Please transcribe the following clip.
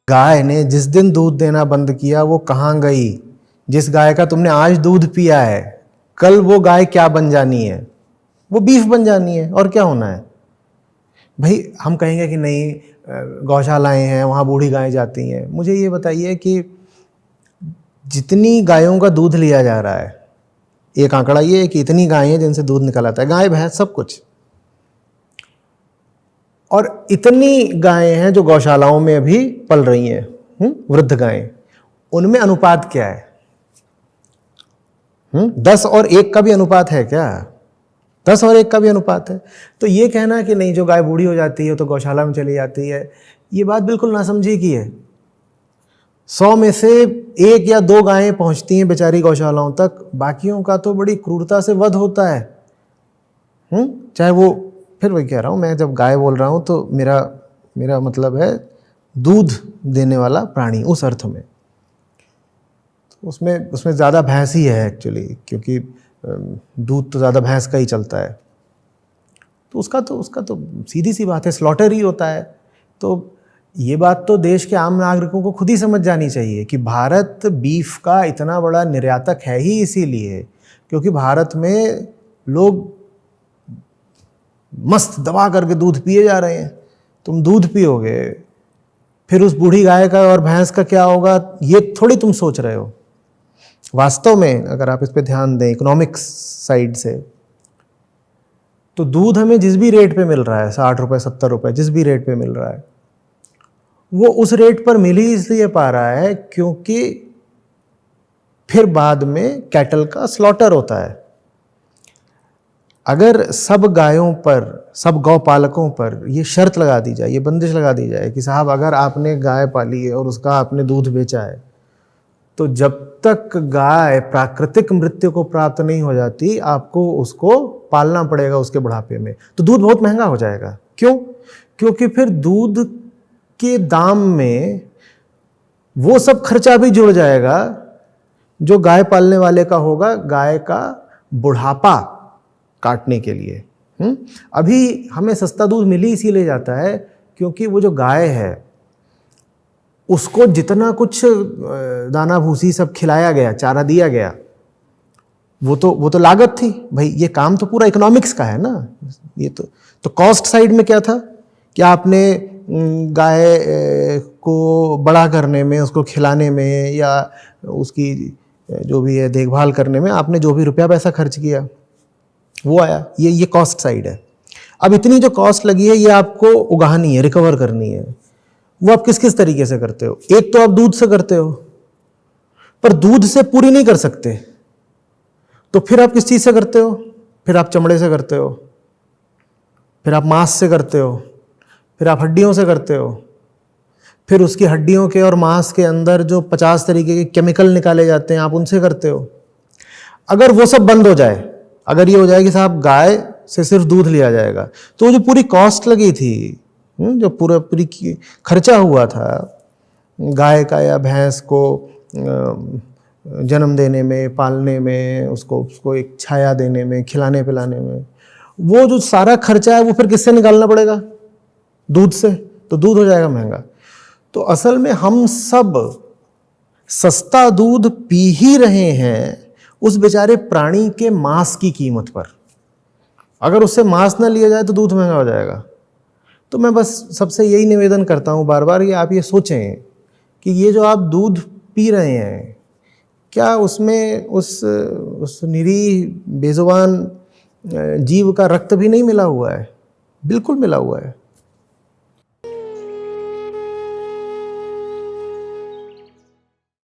गाय ने जिस दिन दूध देना बंद किया वो कहाँ गई? जिस गाय का तुमने आज दूध पिया है, कल वो गाय क्या बन जानी है? वो बीफ बन जानी है, और क्या होना है भाई? हम कहेंगे कि नहीं, गौशालाएं हैं, वहाँ बूढ़ी गायें जाती हैं। मुझे ये बताइए कि जितनी गायों का दूध लिया जा रहा है, एक आंकड़ा ये है कि इतनी गायें हैं जिनसे दूध निकल आता है, गाय भैंस सब कुछ, और इतनी गायें हैं जो गौशालाओं में अभी पल रही हैं, वृद्ध गायें। उनमें अनुपात क्या है? 10 और 1 का भी अनुपात है क्या? 10 और 1 का भी अनुपात है। तो ये कहना कि नहीं, जो गाय बूढ़ी हो जाती है तो गौशाला में चली जाती है, ये बात बिल्कुल नासमझी की है। 100 में से 1 या 2 गायें पहुंचती हैं बेचारी गौशालाओं तक, बाकियों का तो बड़ी क्रूरता से वध होता है। चाहे वो, फिर वही कह रहा हूँ मैं, जब गाय बोल रहा हूँ तो मेरा मतलब है दूध देने वाला प्राणी, उस अर्थ में। तो उसमें ज़्यादा भैंस ही है एक्चुअली, क्योंकि दूध तो ज़्यादा भैंस का ही चलता है। तो उसका तो सीधी सी बात है, स्लॉटर ही होता है। तो ये बात तो देश के आम नागरिकों को खुद ही समझ जानी चाहिए कि भारत बीफ का इतना बड़ा निर्यातक है ही इसीलिए क्योंकि भारत में लोग मस्त दबा करके दूध पिए जा रहे हैं। तुम दूध पियोगे, फिर उस बूढ़ी गाय का और भैंस का क्या होगा, ये थोड़ी तुम सोच रहे हो। वास्तव में अगर आप इस पे ध्यान दें इकोनॉमिक्स साइड से, तो दूध हमें जिस भी रेट पे मिल रहा है, 60 रुपए 70 रुपए, जिस भी रेट पे मिल रहा है, वो उस रेट पर मिल ही इसलिए पा रहा है क्योंकि फिर बाद में कैटल का स्लॉटर होता है। अगर सब गायों पर, सब गौ पालकों पर ये शर्त लगा दी जाए, ये बंदिश लगा दी जाए कि साहब अगर आपने गाय पाली है और उसका आपने दूध बेचा है, तो जब तक गाय प्राकृतिक मृत्यु को प्राप्त नहीं हो जाती, आपको उसको पालना पड़ेगा उसके बुढ़ापे में। तो दूध बहुत महंगा हो जाएगा। क्यों? क्योंकि फिर दूध के दाम में वो सब खर्चा भी जुड़ जाएगा जो गाय पालने वाले का होगा, गाय का बुढ़ापा काटने के लिए। अभी हमें सस्ता दूध मिल ही इसीलिए जाता है क्योंकि वो जो गाय है उसको जितना कुछ दाना भूसी सब खिलाया गया, चारा दिया गया, वो तो लागत थी भाई। ये काम तो पूरा इकोनॉमिक्स का है ना। ये तो कॉस्ट साइड में क्या था कि आपने गाय को बड़ा करने में, उसको खिलाने में या उसकी जो भी है देखभाल करने में आपने जो भी रुपया पैसा खर्च किया वो आया। ये कॉस्ट साइड है। अब इतनी जो कॉस्ट लगी है ये आपको उगानी है, रिकवर करनी है। वो आप किस किस तरीके से करते हो? एक तो आप दूध से करते हो, पर दूध से पूरी नहीं कर सकते, तो फिर आप किस चीज से करते हो? फिर आप चमड़े से करते हो, फिर आप मांस से करते हो, फिर आप हड्डियों से करते हो, फिर उसकी हड्डियों के और मांस के अंदर जो 50 तरीके के केमिकल निकाले जाते हैं आप उनसे करते हो। अगर वो सब बंद हो जाए, अगर ये हो जाए कि साहब गाय से सिर्फ दूध लिया जाएगा, तो वो जो पूरी कॉस्ट लगी थी, जो पूरी खर्चा हुआ था गाय का या भैंस को जन्म देने में, पालने में, उसको एक छाया देने में, खिलाने पिलाने में, वो जो सारा खर्चा है वो फिर किससे निकालना पड़ेगा? दूध से। तो दूध हो जाएगा महंगा। तो असल में हम सब सस्ता दूध पी ही रहे हैं उस बेचारे प्राणी के मांस की कीमत पर। अगर उससे मांस ना लिया जाए तो दूध महंगा हो जाएगा। तो मैं बस सबसे यही निवेदन करता हूँ बार बार कि आप ये सोचें कि ये जो आप दूध पी रहे हैं, क्या उसमें उस निरीह बेजुबान जीव का रक्त भी नहीं मिला हुआ है? बिल्कुल मिला हुआ है।